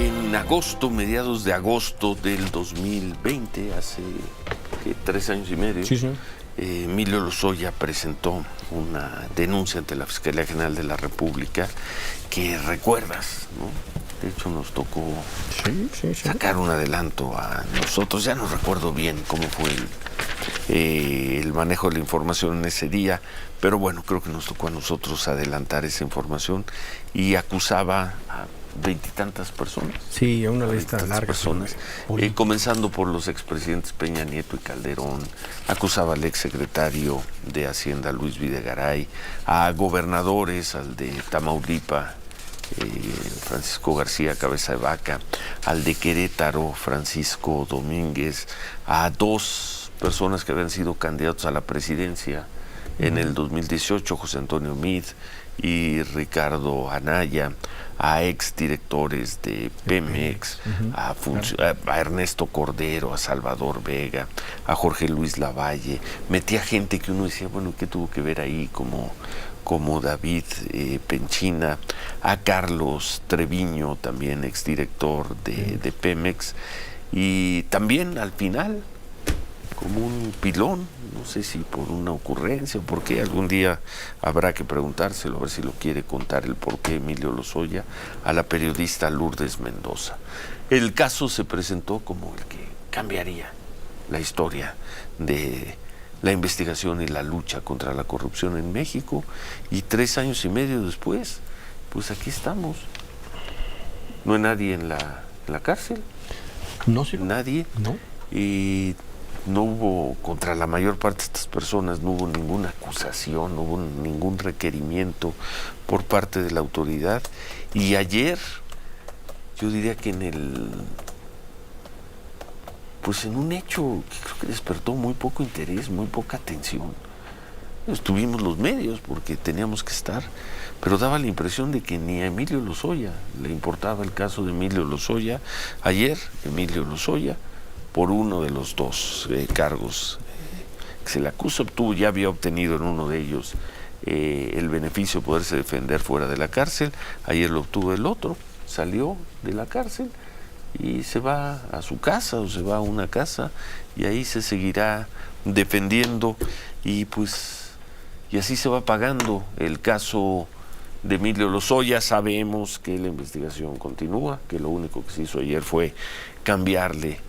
En agosto, mediados de agosto del 2020, hace 3 años y medio, sí, señor. Emilio Lozoya presentó una denuncia ante la Fiscalía General de la República que recuerdas, ¿no? De hecho nos tocó sacar un adelanto a nosotros. Ya no recuerdo bien cómo fue el manejo de la información en ese día, pero bueno, creo que nos tocó a nosotros adelantar esa información y acusaba a 20 y tantas personas. Sí, a una lista larga. Personas, comenzando por los expresidentes Peña Nieto y Calderón, acusaba al exsecretario de Hacienda Luis Videgaray, a gobernadores, al de Tamaulipas, Francisco García Cabeza de Vaca, al de Querétaro, Francisco Domínguez, a 2 personas que habían sido candidatos a la presidencia en el 2018, José Antonio Meade y Ricardo Anaya, a exdirectores de Pemex, a Ernesto Cordero, a Salvador Vega, a Jorge Luis Lavalle. Metía gente que uno decía, bueno, ¿qué tuvo que ver ahí? Como David Penchina, a Carlos Treviño, también exdirector de Pemex, y también al final, como un pilón, no sé si por una ocurrencia o por qué, algún día habrá que preguntárselo, a ver si lo quiere contar el por qué Emilio Lozoya, a la periodista Lourdes Mendoza. El caso se presentó como el que cambiaría la historia de la investigación y la lucha contra la corrupción en México, y 3 años y medio después, pues aquí estamos. No hay nadie en la cárcel. No, sí. Nadie. No. Y no hubo, contra la mayor parte de estas personas, no hubo ninguna acusación, no hubo ningún requerimiento por parte de la autoridad. Y ayer, yo diría que en un hecho que creo que despertó muy poco interés, muy poca atención. Estuvimos los medios porque teníamos que estar, pero daba la impresión de que ni a Emilio Lozoya le importaba el caso de Emilio Lozoya. Ayer, Emilio Lozoya, por uno de los 2 cargos que se le acusa, ya había obtenido en uno de ellos el beneficio de poderse defender fuera de la cárcel. Ayer lo obtuvo el otro, salió de la cárcel y se va a su casa o se va a una casa y ahí se seguirá defendiendo, y así se va pagando el caso de Emilio Lozoya. Sabemos que la investigación continúa, que lo único que se hizo ayer fue cambiarle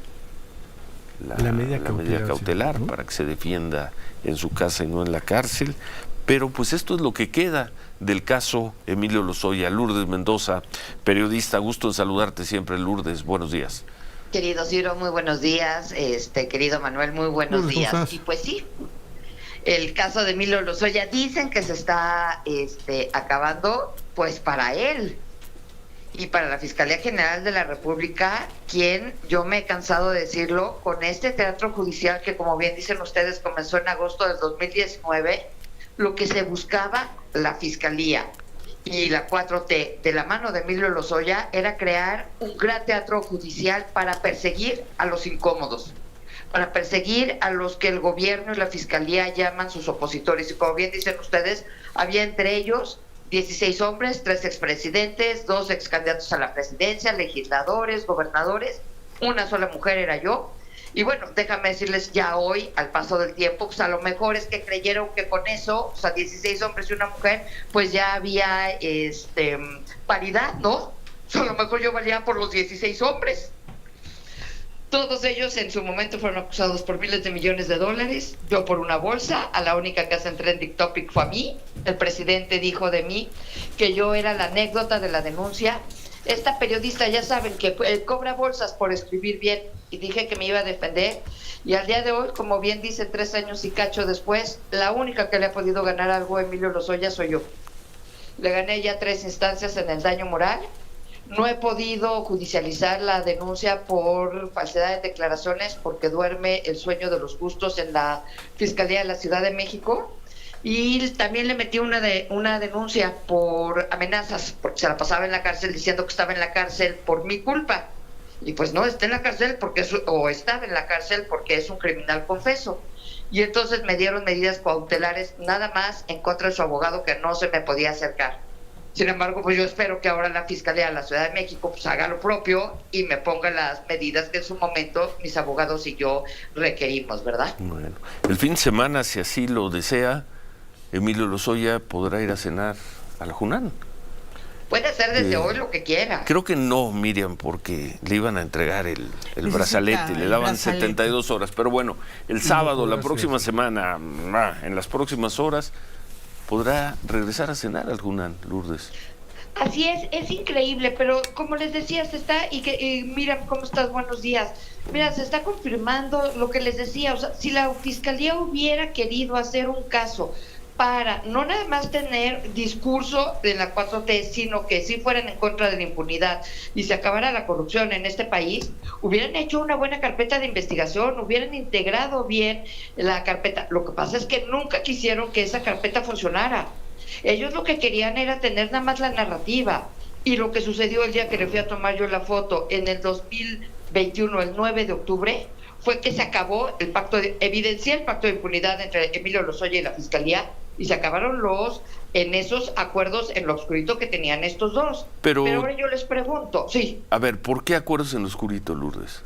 la medida cautelar, ¿no? Para que se defienda en su casa y no en la cárcel. Pero pues esto es lo que queda del caso Emilio Lozoya. Lourdes Mendoza, periodista, gusto en saludarte siempre, Lourdes, buenos días. Querido Ciro, muy buenos días. Querido Manuel, muy buenos días. Y pues sí, el caso de Emilio Lozoya dicen que se está acabando, pues para él y para la Fiscalía General de la República, quien, yo me he cansado de decirlo, con este teatro judicial que, como bien dicen ustedes, comenzó en agosto del 2019, lo que se buscaba la Fiscalía y la 4T de la mano de Emilio Lozoya era crear un gran teatro judicial para perseguir a los incómodos, para perseguir a los que el gobierno y la Fiscalía llaman sus opositores. Y como bien dicen ustedes, había entre ellos 16 hombres, 3 expresidentes, 2 excandidatos a la presidencia, legisladores, gobernadores, una sola mujer era yo. Y bueno, déjame decirles ya hoy, al paso del tiempo, pues a lo mejor es que creyeron que con eso, o sea, 16 hombres y una mujer, pues ya había paridad, ¿no? O sea, a lo mejor yo valía por los 16 hombres. Todos ellos en su momento fueron acusados por miles de millones de dólares, yo por una bolsa. A la única que hace en Trending Topic fue a mí. El presidente dijo de mí que yo era la anécdota de la denuncia. Esta periodista, ya saben, que cobra bolsas por escribir bien, y dije que me iba a defender. Y al día de hoy, como bien dice, 3 años y cacho después, la única que le ha podido ganar algo a Emilio Lozoya soy yo. Le gané ya 3 instancias en el daño moral. No he podido judicializar la denuncia por falsedad de declaraciones porque duerme el sueño de los justos en la Fiscalía de la Ciudad de México. Y también le metí una denuncia por amenazas, porque se la pasaba en la cárcel diciendo que estaba en la cárcel por mi culpa. Y pues no, está en la cárcel o estaba en la cárcel porque es un criminal confeso. Y entonces me dieron medidas cautelares nada más en contra de su abogado, que no se me podía acercar. Sin embargo, pues yo espero que ahora la Fiscalía de la Ciudad de México pues haga lo propio y me ponga las medidas que en su momento mis abogados y yo requerimos, ¿verdad? Bueno, el fin de semana, si así lo desea, Emilio Lozoya podrá ir a cenar a la Junán. Puede hacer desde hoy lo que quiera. Creo que no, Miriam, porque le iban a entregar el brazalete, le daban 72 horas. Pero bueno, el sábado, la próxima semana, en las próximas horas, podrá regresar a cenar al Junán, Lourdes. Así es increíble, pero como les decía, se está, mira, ¿cómo estás? Buenos días. Mira, se está confirmando lo que les decía, o sea, si la Fiscalía hubiera querido hacer un caso para no nada más tener discurso de la 4T, sino que si fueran en contra de la impunidad y se acabara la corrupción en este país, hubieran hecho una buena carpeta de investigación, hubieran integrado bien la carpeta. Lo que pasa es que nunca quisieron que esa carpeta funcionara. Ellos lo que querían era tener nada más la narrativa. Y lo que sucedió el día que le fui a tomar yo la foto en el 2021, el 9 de octubre, fue que se acabó el pacto, evidencié el pacto de impunidad entre Emilio Lozoya y la Fiscalía, y se acabaron en esos acuerdos en lo oscurito que tenían estos dos. Pero ahora yo les pregunto, sí. A ver, ¿por qué acuerdos en lo oscurito, Lourdes?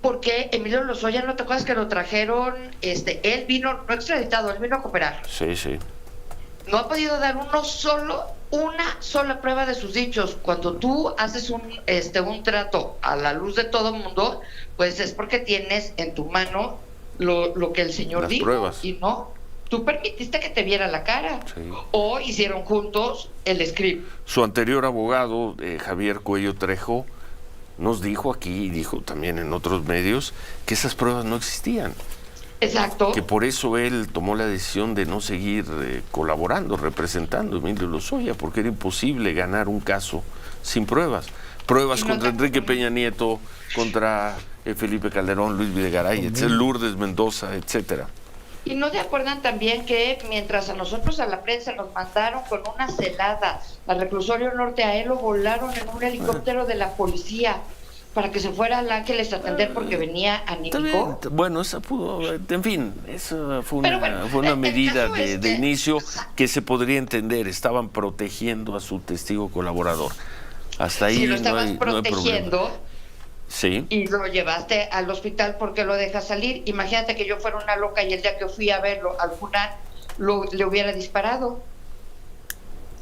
Porque Emilio Lozoya, ¿no te acuerdas que lo trajeron? Él vino, no extraditado, él vino a cooperar. Sí, sí. No ha podido dar una sola prueba de sus dichos. Cuando tú haces un trato a la luz de todo el mundo, pues es porque tienes en tu mano lo que el señor las dijo. Pruebas. Y no, tú permitiste que te viera la cara. Sí. O hicieron juntos el script. Su anterior abogado, Javier Cuello Trejo, nos dijo aquí, y dijo también en otros medios, que esas pruebas no existían. Exacto. Que por eso él tomó la decisión de no seguir colaborando, representando a Emilio Lozoya, porque era imposible ganar un caso sin pruebas. Pruebas contra Enrique Peña Nieto, contra Felipe Calderón, Luis Videgaray, etcétera, Lourdes Mendoza, etcétera. ¿Y no se acuerdan también que mientras a nosotros, a la prensa, nos mandaron con una celada al reclusorio norte, a él lo volaron en un helicóptero de la policía para que se fuera al Ángeles a atender porque venía anímico? Bueno, esa pudo, en fin, esa fue una medida de inicio que se podría entender. Estaban protegiendo a su testigo colaborador. Hasta ahí si lo no hay protegiendo, problema. Sí. Y lo llevaste al hospital porque lo dejas salir. Imagínate que yo fuera una loca y el día que fui a verlo al Junán le hubiera disparado.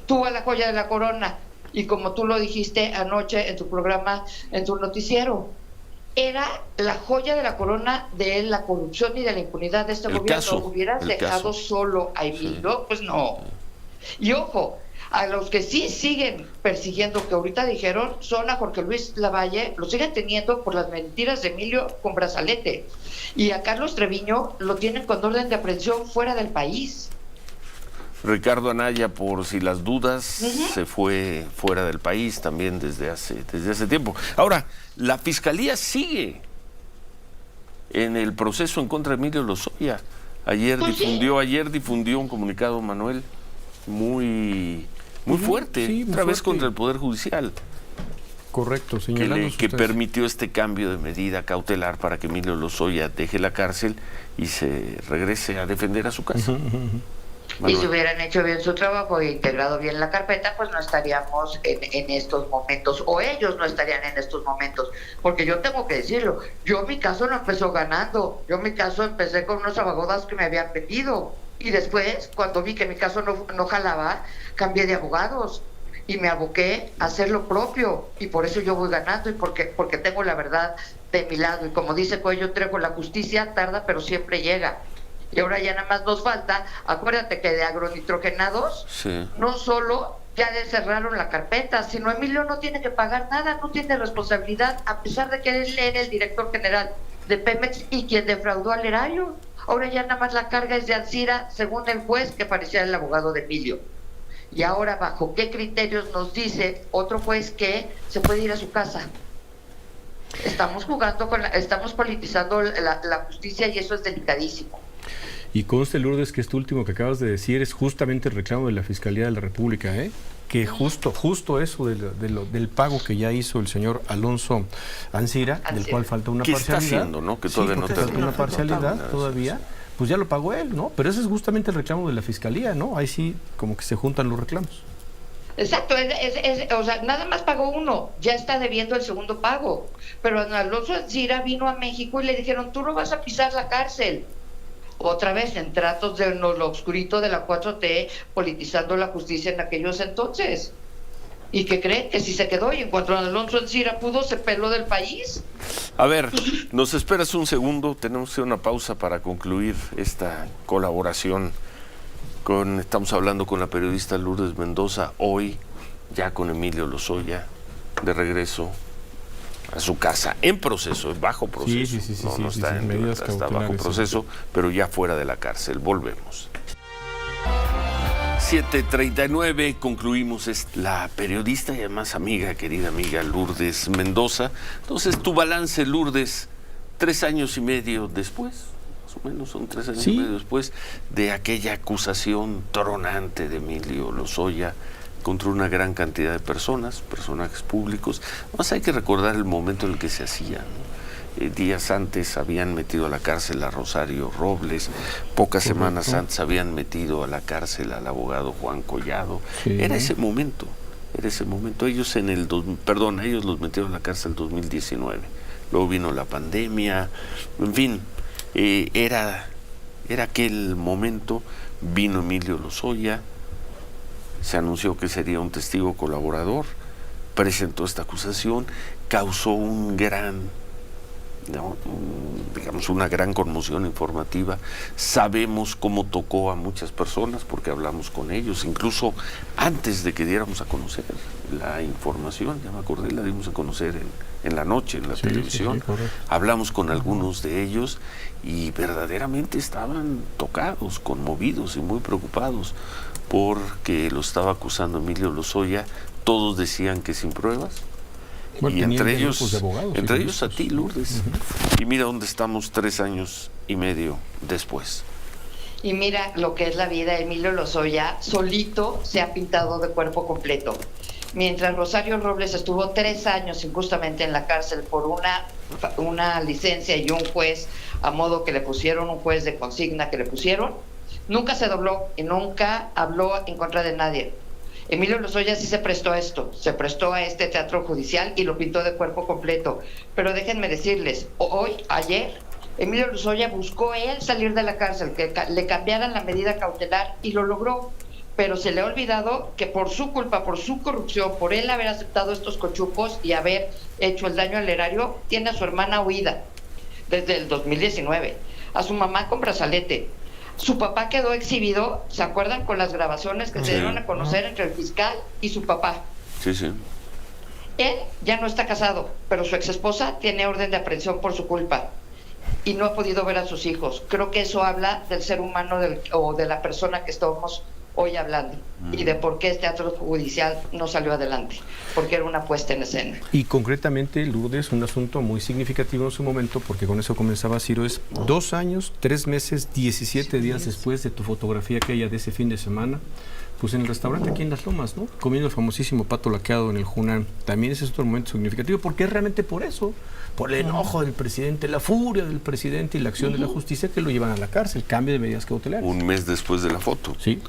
Tú a la joya de la corona. Y como tú lo dijiste anoche en tu programa, en tu noticiero, era la joya de la corona de la corrupción y de la impunidad de este gobierno. ¿Hubieras dejado solo a Emilio? Sí. Pues no. Y ojo, a los que sí siguen persiguiendo, que ahorita dijeron, son a Jorge Luis Lavalle, lo siguen teniendo por las mentiras de Emilio con brazalete. Y a Carlos Treviño lo tienen con orden de aprehensión fuera del país. Ricardo Anaya, por si las dudas, se fue fuera del país también desde hace tiempo. Ahora, la Fiscalía sigue en el proceso en contra de Emilio Lozoya. Ayer difundió un comunicado, Manuel, muy fuerte, otra vez contra el Poder Judicial. Correcto, señalando que permitió este cambio de medida cautelar para que Emilio Lozoya deje la cárcel y se regrese a defender a su casa. Y si hubieran hecho bien su trabajo e integrado bien la carpeta, pues no estaríamos en estos momentos, o ellos no estarían en estos momentos, porque yo tengo que decirlo, yo mi caso no empezó ganando, yo mi caso empecé con unos abogados que me habían pedido, y después, cuando vi que mi caso no jalaba, cambié de abogados, y me aboqué a hacer lo propio, y por eso yo voy ganando, y porque tengo la verdad de mi lado, y como dice Cuello Trejo, la justicia tarda, pero siempre llega. Y ahora ya nada más nos falta, acuérdate que de agronitrogenados, no solo ya le cerraron la carpeta, sino Emilio no tiene que pagar nada, no tiene responsabilidad, a pesar de que él era el director general de Pemex y quien defraudó al erario. Ahora ya nada más la carga es de Ancira, según el juez que parecía el abogado de Emilio. Y ahora, ¿bajo qué criterios nos dice otro juez que se puede ir a su casa? Estamos jugando estamos politizando la justicia y eso es delicadísimo. Y conste, Lourdes, que esto último que acabas de decir es justamente el reclamo de la Fiscalía de la República, que justo eso del pago que ya hizo el señor Alonso Ancira, del cual falta una parcialidad. ¿Qué está haciendo, no? Que todavía no falta una parcialidad todavía, pues ya lo pagó él, ¿no? Pero ese es justamente el reclamo de la Fiscalía, ¿no? Ahí sí como que se juntan los reclamos. Exacto, o sea, nada más pagó uno, ya está debiendo el segundo pago. Pero Alonso Ancira vino a México y le dijeron, tú no vas a pisar la cárcel. Otra vez en tratos de lo oscurito de la 4T, politizando la justicia en aquellos entonces. ¿Y qué creen? Que si se quedó y en cuanto Alonso Ancira pudo, se peló del país. A ver, nos esperas un segundo, tenemos que hacer una pausa para concluir esta colaboración. Estamos hablando con la periodista Lourdes Mendoza, hoy ya con Emilio Lozoya, de regreso a su casa, en proceso, bajo proceso. Sí, no está en libertad, está bajo proceso, pero ya fuera de la cárcel. Volvemos. 7:39, concluimos. La periodista y además querida amiga Lourdes Mendoza. Entonces, tu balance, Lourdes, 3 años y medio después, más o menos son 3 años y medio después de aquella acusación tronante de Emilio Lozoya contra una gran cantidad de personajes públicos. Más hay que recordar el momento en el que se hacía, ¿no? Días antes habían metido a la cárcel a Rosario Robles, pocas semanas antes habían metido a la cárcel al abogado Juan Collado. Era ese momento. Ellos ellos los metieron a la cárcel en 2019. Luego vino la pandemia, en fin, era aquel momento. Vino Emilio Lozoya, se anunció que sería un testigo colaborador, presentó esta acusación, causó una gran conmoción informativa. Sabemos cómo tocó a muchas personas porque hablamos con ellos, incluso antes de que diéramos a conocer la información, ya me acordé, la dimos a conocer en la noche, en la televisión. Hablamos con algunos de ellos y verdaderamente estaban tocados, conmovidos y muy preocupados porque lo estaba acusando Emilio Lozoya. Todos decían que sin pruebas. Bueno, y entre ellos a ti, Lourdes. Y mira dónde estamos 3 años y medio después. Y mira lo que es la vida. Emilio Lozoya solito se ha pintado de cuerpo completo. Mientras Rosario Robles estuvo 3 años injustamente en la cárcel por una licencia y un juez, a modo que le pusieron, un juez de consigna que le pusieron, nunca se dobló y nunca habló en contra de nadie. Emilio Lozoya sí se prestó a esto, se prestó a este teatro judicial y lo pintó de cuerpo completo. Pero déjenme decirles, ayer, Emilio Lozoya buscó él salir de la cárcel, que le cambiaran la medida cautelar y lo logró. Pero se le ha olvidado que por su culpa, por su corrupción, por él haber aceptado estos cochupos y haber hecho el daño al erario, tiene a su hermana huida desde el 2019, a su mamá con brazalete. Su papá quedó exhibido, ¿se acuerdan? Con las grabaciones que se dieron a conocer entre el fiscal y su papá. Sí. Él ya no está casado, pero su exesposa tiene orden de aprehensión por su culpa y no ha podido ver a sus hijos. Creo que eso habla del ser humano o de la persona que estamos hoy hablando y de por qué este teatro judicial no salió adelante, porque era una puesta en escena. Y concretamente, Lourdes, un asunto muy significativo en su momento, porque con eso comenzaba Ciro, es 2 años, 3 meses, 17 días después de tu fotografía aquella de ese fin de semana, pues en el restaurante aquí en Las Lomas, ¿no? Comiendo el famosísimo pato laqueado en el Junán. También ese es otro momento significativo, porque es realmente por eso, por el enojo del presidente, la furia del presidente y la acción de la justicia que lo llevan a la cárcel, cambio de medidas cautelares. Un mes después de la foto. Sí.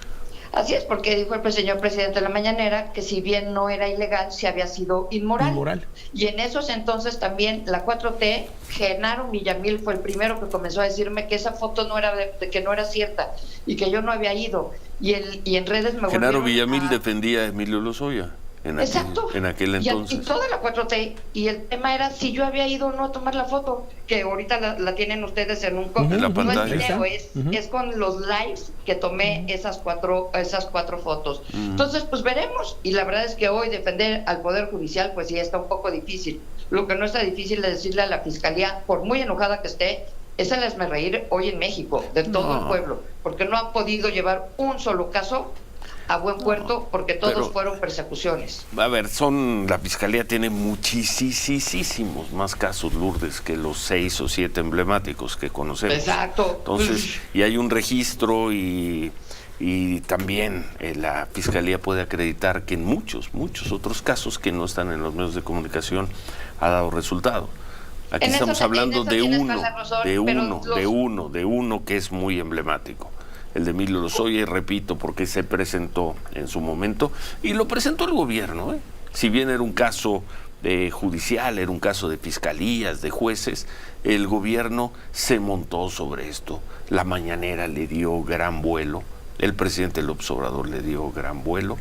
Así es, porque dijo el señor presidente de la mañanera que si bien no era ilegal, sí había sido inmoral. Y en esos entonces también la 4T, Genaro Villamil fue el primero que comenzó a decirme que esa foto no era que no era cierta y que yo no había ido. Y en redes me Genaro Villamil defendía a Emilio Lozoya. En aquel entonces. Y toda la 4T, y el tema era si yo había ido o no a tomar la foto, que ahorita la tienen ustedes en un en la pantalla. No es video, es con los lives que tomé esas cuatro fotos. Entonces, pues veremos, y la verdad es que hoy defender al Poder Judicial, pues sí está un poco difícil. Lo que no está difícil es decirle a la Fiscalía, por muy enojada que esté, es el hazmerreír hoy en México, de todo el pueblo, porque no han podido llevar un solo caso a buen puerto, porque todos fueron persecuciones. A ver, la Fiscalía tiene muchísimos más casos, Lourdes, que los 6 o 7 emblemáticos que conocemos. Exacto. Entonces, y hay un registro y también la Fiscalía puede acreditar que en muchos otros casos que no están en los medios de comunicación ha dado resultado. Aquí estamos hablando de uno que es muy emblemático. el de Emilio Lozoya, y repito, porque se presentó en su momento, y lo presentó el gobierno, ¿eh? Si bien era un caso judicial, era un caso de fiscalías, de jueces, el gobierno se montó sobre esto. La mañanera le dio gran vuelo, el presidente López Obrador le dio gran vuelo,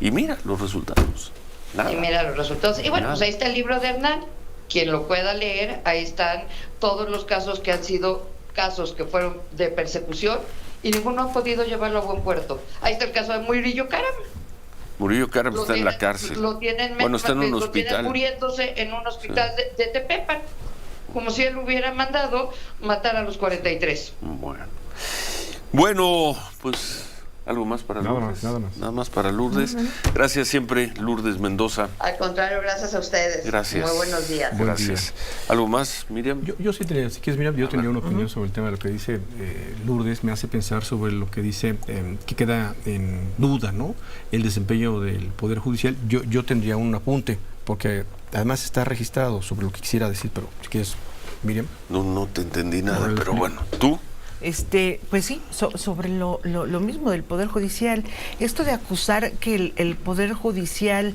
y mira los resultados. Nada. Y mira los resultados. Y bueno, Nada. pues ahí está el libro de Hernán. Quien lo pueda leer, ahí están todos los casos que han sido casos que fueron de persecución y ninguno ha podido llevarlo a buen puerto. Ahí está el caso de Murillo Karam. Murillo Karam está en la cárcel. Lo tienen, bueno, está en un lo hospital. tienen muriéndose en un hospital de Tepepan, como si él hubiera mandado matar a los 43. Bueno, pues algo más para Lourdes. Nada más para Lourdes. Gracias siempre, Lourdes Mendoza. Al contrario, gracias a ustedes. Gracias. Muy buenos días. Gracias. ¿Algo más, Miriam? Yo sí tenía, si quieres, Miriam, yo tenía una opinión sobre el tema de lo que dice Lourdes. Me hace pensar sobre lo que dice, que queda en duda, ¿no? El desempeño del Poder Judicial. Yo tendría un apunte, porque además está registrado sobre lo que quisiera decir, pero si quieres, Miriam. No te entendí nada, pero bueno, ¿tú? Pues sí, sobre lo mismo del Poder Judicial, esto de acusar que el Poder Judicial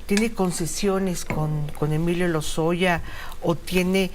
tiene concesiones con Emilio Lozoya o tiene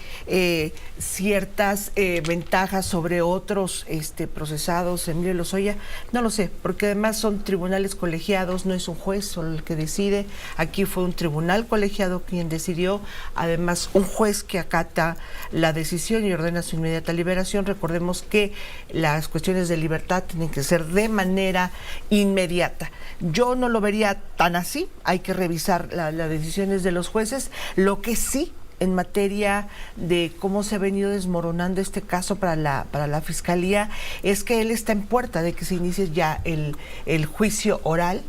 ciertas ventajas sobre otros procesados, Emilio Lozoya, no lo sé, porque además son tribunales colegiados, no es un juez solo el que decide. Aquí fue un tribunal colegiado quien decidió, además un juez que acata la decisión y ordena su inmediata liberación. Recordemos que las cuestiones de libertad tienen que ser de manera inmediata. Yo no lo vería tan así, hay que revisar las decisiones de los jueces. Lo que sí, en materia de cómo se ha venido desmoronando este caso para la Fiscalía, es que él está en puerta de que se inicie ya el juicio oral.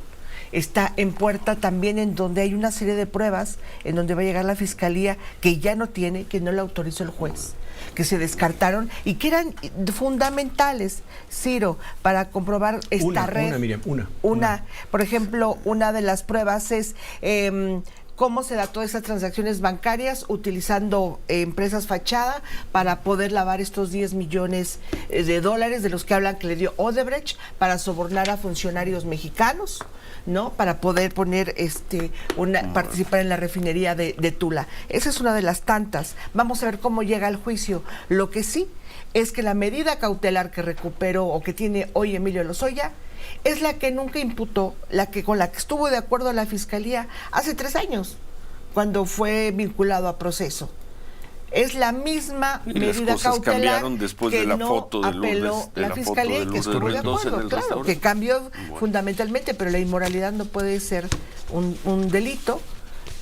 Está en puerta también en donde hay una serie de pruebas en donde va a llegar la Fiscalía que ya no tiene, que no le autorizó el juez, que se descartaron y que eran fundamentales, Ciro, para comprobar esta red. Miriam, Por ejemplo, una de las pruebas es cómo se da todas esas transacciones bancarias utilizando empresas fachada para poder lavar estos 10 millones de dólares de los que hablan que le dio Odebrecht para sobornar a funcionarios mexicanos, ¿no? Para poder poner participar en la refinería de Tula. Esa es una de las tantas. Vamos a ver cómo llega al juicio. Lo que sí es que la medida cautelar que recuperó o que tiene hoy Emilio Lozoya es la que nunca imputó, con la que estuvo de acuerdo la Fiscalía hace 3 años, cuando fue vinculado a proceso. Es la misma medida cautelar después que de la no foto de apeló Lourdes, la Fiscalía y que estuvo de acuerdo, claro, que cambió fundamentalmente, pero la inmoralidad no puede ser un delito.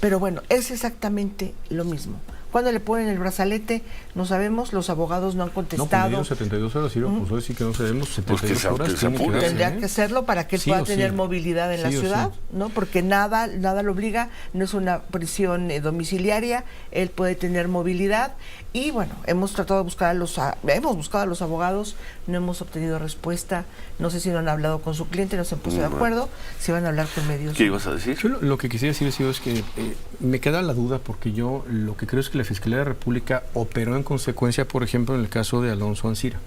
Pero bueno, es exactamente lo mismo. ¿Cuándo le ponen el brazalete? No sabemos, los abogados no han contestado. No, 72 horas, Ciro, pues hoy sí que no sabemos, 72 horas. Tendría que hacerlo para que él pueda tener movilidad en la ciudad, ¿no? Porque nada lo obliga, no es una prisión domiciliaria, él puede tener movilidad. Y bueno, hemos tratado de buscado a los abogados, no hemos obtenido respuesta. No sé si no han hablado con su cliente, no se han puesto de acuerdo, si van a hablar con medios. ¿Qué ibas a decir? Yo lo que quisiera decir es que me queda la duda, porque yo lo que creo es que la Fiscalía de la República operó en consecuencia, por ejemplo, en el caso de Alonso Ancira.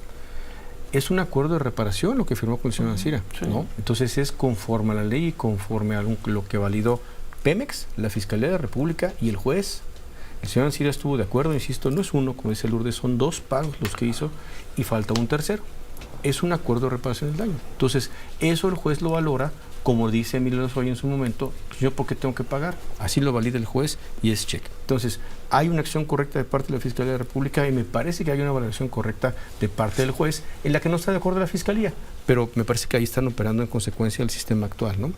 Es un acuerdo de reparación lo que firmó con el señor Ancira, ¿no? Entonces es conforme a la ley y conforme a lo que validó Pemex, la Fiscalía de la República y el juez. El señor Ancira estuvo de acuerdo, insisto, no es uno, como dice Lourdes, son 2 pagos los que hizo y falta un tercero. Es un acuerdo de reparación del daño. Entonces, eso el juez lo valora, como dice Emilio Lozoya en su momento, pues yo ¿por qué tengo que pagar? Así lo valida el juez y es cheque. Entonces, hay una acción correcta de parte de la Fiscalía de la República y me parece que hay una valoración correcta de parte del juez en la que no está de acuerdo la Fiscalía, pero me parece que ahí están operando en consecuencia del sistema actual, ¿no?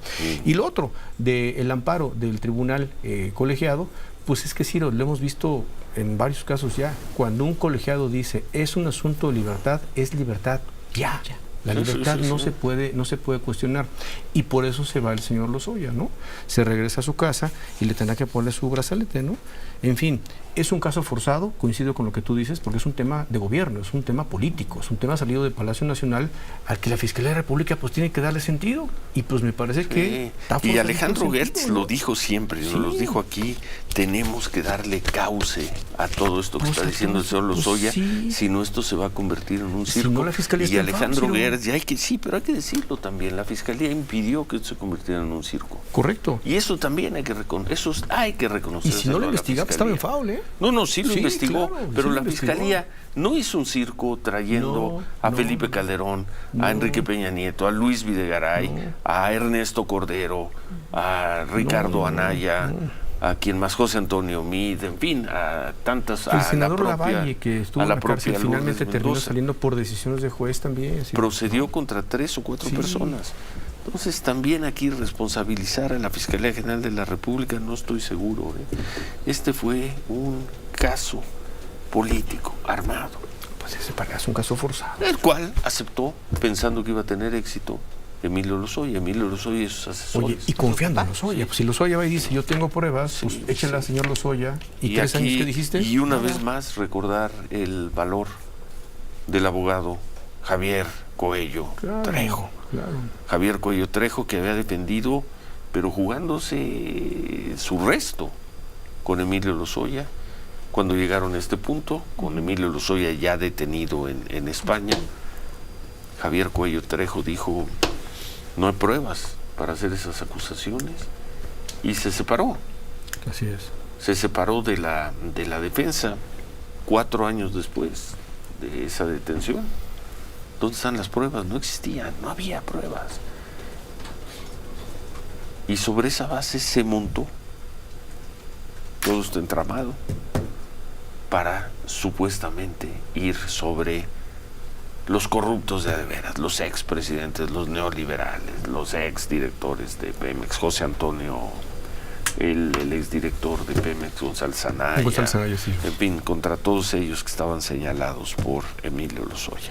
Y lo otro, del amparo del tribunal colegiado, pues es que sí, lo hemos visto en varios casos ya. Cuando un colegiado dice es un asunto de libertad, es libertad ya. La libertad no se puede cuestionar. Y por eso se va el señor Lozoya, ¿no? Se regresa a su casa y le tendrá que poner su brazalete, ¿no? En fin, es un caso forzado, coincido con lo que tú dices, porque es un tema de gobierno, es un tema político, es un tema salido del Palacio Nacional al que la Fiscalía de la República pues tiene que darle sentido. Y pues me parece que está y Alejandro Gertz, ¿no? Lo dijo dijo siempre, nos lo dijo aquí, tenemos que darle cauce a todo esto que está diciendo el señor Lozoya, si no esto se va a convertir en un circo. Si no, la Fiscalía y Alejandro Gertz, pero hay que decirlo también, la Fiscalía impidió que esto se convirtiera en un circo. Correcto. Y eso también hay que reconocer. Y si no lo investigaba, estaba en faul, ¿eh? No, sí lo investigó, claro, pero sí la Fiscalía no hizo un circo trayendo a Felipe Calderón, a Enrique Peña Nieto, a Luis Videgaray, a Ernesto Cordero, a Ricardo Anaya, a quien más, José Antonio Meade, en fin, a tantas... El senador Lavalle, que estuvo en la cárcel, finalmente terminó saliendo por decisiones de juez también. Procedió contra 3 o 4 personas. Entonces también aquí responsabilizar a la Fiscalía General de la República no estoy seguro. Este fue un caso político, armado. Pues ese es un caso forzado. El cual aceptó pensando que iba a tener éxito Emilio Lozoya y sus asesores. Oye, y confiando en Lozoya. Pues si Lozoya va y dice, yo tengo pruebas, pues échenla al señor Lozoya. ¿Y 3 años que dijiste? Y una vez más recordar el valor del abogado Javier Coello Trejo. Claro. Javier Coello Trejo, que había defendido, pero jugándose su resto con Emilio Lozoya, cuando llegaron a este punto, con Emilio Lozoya ya detenido en España. Javier Coello Trejo dijo, no hay pruebas para hacer esas acusaciones, y se separó. Así es. Se separó de la defensa 4 años después de esa detención. ¿Dónde están las pruebas? No existían, no había pruebas. Y sobre esa base se montó todo este entramado para supuestamente ir sobre los corruptos de veras, los expresidentes, los neoliberales, los exdirectores de Pemex, José Antonio, el exdirector de Pemex, González Anaya, sí. En fin, contra todos ellos que estaban señalados por Emilio Lozoya.